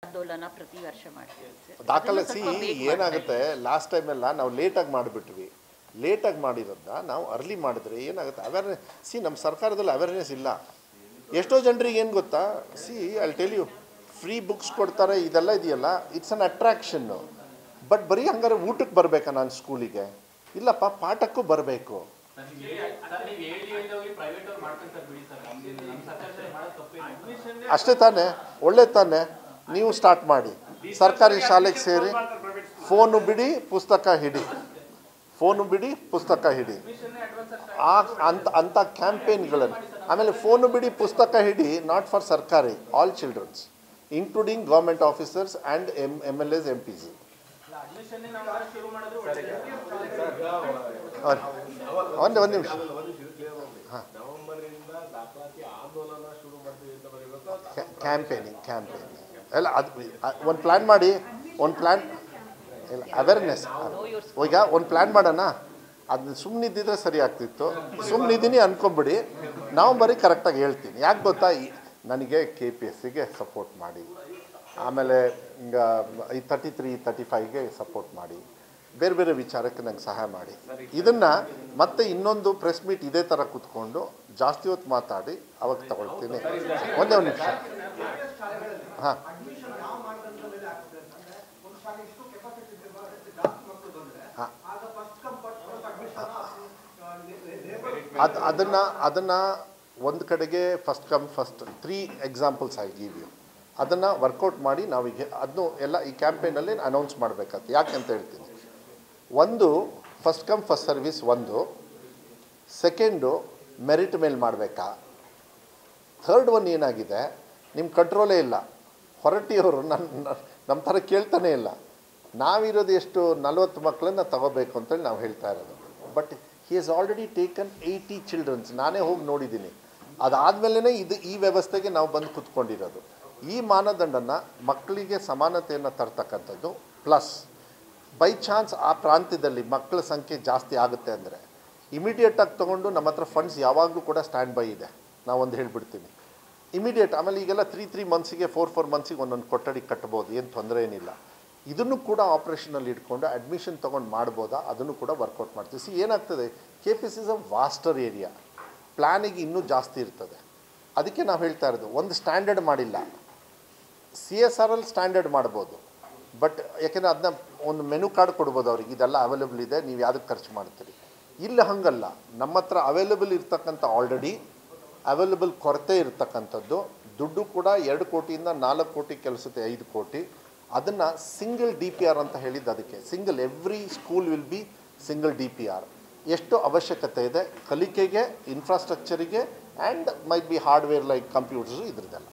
ಆಂದೋಲನ ಪ್ರತಿ ವರ್ಷ ಮಾಡ್ತೀವಿ ಸರ್. ದಾಖಲಿಸಿ ಏನಾಗುತ್ತೆ ಲಾಸ್ಟ್ ಟೈಮೆಲ್ಲ ನಾವು ಲೇಟಾಗಿ ಮಾಡಿಬಿಟ್ವಿ. ಲೇಟಾಗಿ ಮಾಡಿರೋದನ್ನ ನಾವು ಅರ್ಲಿ ಮಾಡಿದ್ರೆ ಏನಾಗುತ್ತೆ ಅವೇರ್ನೆಸ್ ನಮ್ಮ ಸರ್ಕಾರದಲ್ಲಿ ಅವೇರ್ನೆಸ್ ಇಲ್ಲ. ಎಷ್ಟೋ ಜನರಿಗೆ ಏನು ಗೊತ್ತಾ I tell you free books ಕೊಡ್ತಾರೆ ಇದೆಲ್ಲ ಇದೆಯಲ್ಲ ಇಟ್ಸ್ ಅನ್ ಅಟ್ರಾಕ್ಷನ್ನು. ಬಟ್ ಬರೀ ಹಂಗಾರೆ ಊಟಕ್ಕೆ ಬರಬೇಕಾ ನಾನು ಸ್ಕೂಲಿಗೆ? ಇಲ್ಲಪ್ಪ, ಪಾಠಕ್ಕೂ ಬರಬೇಕು. ಅಷ್ಟೇ ತಾನೇ, ಒಳ್ಳೆ ತಾನೇ. ನೀವು ಸ್ಟಾರ್ಟ್ ಮಾಡಿ, ಸರ್ಕಾರಿ ಶಾಲೆಗೆ ಸೇರಿ, ಫೋನು ಬಿಡಿ ಪುಸ್ತಕ ಹಿಡಿ, ಫೋನು ಬಿಡಿ ಪುಸ್ತಕ ಹಿಡಿ ಅಂತ ಕ್ಯಾಂಪೇನ್ಗಳನ್ನು. ಆಮೇಲೆ ಫೋನು ಬಿಡಿ ಪುಸ್ತಕ ಹಿಡಿ ನಾಟ್ ಫಾರ್ ಸರ್ಕಾರಿ, all childrens including government officers and MLAs MPs. ಒಂದು ನಿಮಿಷ. ಹಾಂ, ಕ್ಯಾಂಪೇನಿಂಗ್ ಎಲ್ಲ ಅದು ಒಂದು ಪ್ಲ್ಯಾನ್ ಮಾಡಿ, ಒಂದು ಪ್ಲ್ಯಾನ್ ಇಲ್ಲ ಅವೇರ್ನೆಸ್. ಈಗ ಒಂದು ಪ್ಲ್ಯಾನ್ ಮಾಡೋಣ. ಅದನ್ನ ಸುಮ್ಮನಿದ್ದಿದ್ರೆ ಸರಿ ಆಗ್ತಿತ್ತು. ಸುಮ್ಮನಿದ್ದೀನಿ ಅಂದ್ಕೊಂಬಿಡಿ, ನಾವು ಬರೀ ಕರೆಕ್ಟಾಗಿ ಹೇಳ್ತೀನಿ. ಯಾಕೆ ಗೊತ್ತಾ, ನನಗೆ KPSCಗೆ ಸಪೋರ್ಟ್ ಮಾಡಿ, ಆಮೇಲೆ ಈಗ ಈ 33, 35ಗೆ ಸಪೋರ್ಟ್ ಮಾಡಿ, ಬೇರೆ ಬೇರೆ ವಿಚಾರಕ್ಕೆ ನಂಗೆ ಸಹಾಯ ಮಾಡಿ. ಇದನ್ನು ಮತ್ತೆ ಇನ್ನೊಂದು ಪ್ರೆಸ್ ಮೀಟ್ ಇದೇ ಥರ ಕೂತ್ಕೊಂಡು ಜಾಸ್ತಿ ಹೊತ್ತು ಮಾತಾಡಿ ಅವಾಗ ತಗೊಳ್ತೀನಿ. ಒಂದೇ ನಿಮಿಷ. ಹಾಂ, ಅದನ್ನು ಒಂದು ಕಡೆಗೆ first come first 3 examples I give you. ಅದನ್ನು ವರ್ಕೌಟ್ ಮಾಡಿ ನಾವೀಗ ಅದನ್ನು ಎಲ್ಲ ಈ ಕ್ಯಾಂಪೇನಲ್ಲಿ ಅನೌನ್ಸ್ ಮಾಡಬೇಕಾಗ್ತದೆ. ಯಾಕೆಂತ ಹೇಳ್ತೀನಿ. ಒಂದು ಫಸ್ಟ್ ಕಮ್ ಫಸ್ಟ್ ಸರ್ವಿಸ್, ಒಂದು. ಸೆಕೆಂಡು ಮೆರಿಟ್ ಮೇಲೆ ಮಾಡಬೇಕಾ. ಥರ್ಡ್ ಒನ್ ಏನಾಗಿದೆ, ನಿಮ್ಮ ಕಂಟ್ರೋಲೇ ಇಲ್ಲ. ಹೊರಟಿಯವರು ನಮ್ಮ ಥರ ಕೇಳ್ತಾನೇ ಇಲ್ಲ. ನಾವಿರೋದು ಎಷ್ಟು 40 ಮಕ್ಕಳನ್ನು ತಗೋಬೇಕು ಅಂತೇಳಿ ನಾವು ಹೇಳ್ತಾ ಇರೋದು. But he has already taken 80 childrens. ನಾನೇ ಹೋಗಿ ನೋಡಿದ್ದೀನಿ. ಅದಾದಮೇಲೆ ಈ ವ್ಯವಸ್ಥೆಗೆ ನಾವು ಬಂದು ಕೂತ್ಕೊಂಡಿರೋದು. ಈ ಮಾನದಂಡನ ಮಕ್ಕಳಿಗೆ ಸಮಾನತೆಯನ್ನು ತರ್ತಕ್ಕಂಥದ್ದು. ಪ್ಲಸ್ ಬೈ ಚಾನ್ಸ್ ಆ ಪ್ರಾಂತ್ಯದಲ್ಲಿ ಮಕ್ಕಳ ಸಂಖ್ಯೆ ಜಾಸ್ತಿ ಆಗುತ್ತೆ ಅಂದರೆ ಇಮಿಡಿಯೇಟಾಗಿ ತೊಗೊಂಡು ನಮ್ಮ ಹತ್ರ ಫಂಡ್ಸ್ ಯಾವಾಗಲೂ ಕೂಡ ಸ್ಟ್ಯಾಂಡ್ ಬೈ ಇದೆ. ನಾವೊಂದು ಹೇಳ್ಬಿಡ್ತೀನಿ ಇಮಿಡಿಯೇಟ್. ಆಮೇಲೆ ಈಗೆಲ್ಲ 3 ಮಂತ್ಸಿಗೆ 4 ಮಂತ್ಸಿಗೆ ಒಂದೊಂದು ಕೊಠಡಿ ಕಟ್ಬೋದು, ಏನು ತೊಂದರೆ ಏನಿಲ್ಲ. ಇದನ್ನು ಕೂಡ ಆಪ್ರೇಷನಲ್ಲಿ ಇಟ್ಕೊಂಡು ಅಡ್ಮಿಷನ್ ತೊಗೊಂಡು ಮಾಡ್ಬೋದಾ, ಅದನ್ನು ಕೂಡ ವರ್ಕೌಟ್ ಮಾಡ್ತೀವಿ. ಏನಾಗ್ತದೆ, KPSC ಇಸ್ ಅ ವಾಸ್ಟರ್ ಏರಿಯಾ, ಪ್ಲ್ಯಾನಿಗೆ ಇನ್ನೂ ಜಾಸ್ತಿ ಇರ್ತದೆ. ಅದಕ್ಕೆ ನಾವು ಹೇಳ್ತಾ ಇರೋದು, ಒಂದು ಸ್ಟ್ಯಾಂಡರ್ಡ್ ಮಾಡಿಲ್ಲ. CSRL ಸ್ಟ್ಯಾಂಡರ್ಡ್ ಮಾಡ್ಬೋದು, ಬಟ್ ಯಾಕೆಂದರೆ ಅದನ್ನ ಒಂದು ಮೆನು ಕಾರ್ಡ್ ಕೊಡ್ಬೋದು ಅವ್ರಿಗೆ, ಇದೆಲ್ಲ ಅವೈಲೇಬಲ್ ಇದೆ, ನೀವು ಯಾವುದಕ್ಕೆ ಖರ್ಚು ಮಾಡ್ತೀರಿ. ಇಲ್ಲ ಹಂಗಲ್ಲ, ನಮ್ಮ ಹತ್ರ ಅವೈಲೇಬಲ್ ಇರ್ತಕ್ಕಂಥ ಆಲ್ರೆಡಿ ಅವೈಲೇಬಲ್ ಕೊರತೆ ಇರ್ತಕ್ಕಂಥದ್ದು ದುಡ್ಡು ಕೂಡ 2 ಕೋಟಿಯಿಂದ 4 ಕೋಟಿ ಕೆಲಸತೆ 5 ಕೋಟಿ. ಅದನ್ನು ಸಿಂಗಲ್ DPR ಅಂತ ಹೇಳಿದ್ದು. ಅದಕ್ಕೆ single every school will be single DPR. ಎಷ್ಟು ಅವಶ್ಯಕತೆ ಇದೆ ಕಲಿಕೆಗೆ, ಇನ್ಫ್ರಾಸ್ಟ್ರಕ್ಚರಿಗೆ, and might be hardware like computers, ಇದ್ರದ್ದೆಲ್ಲ.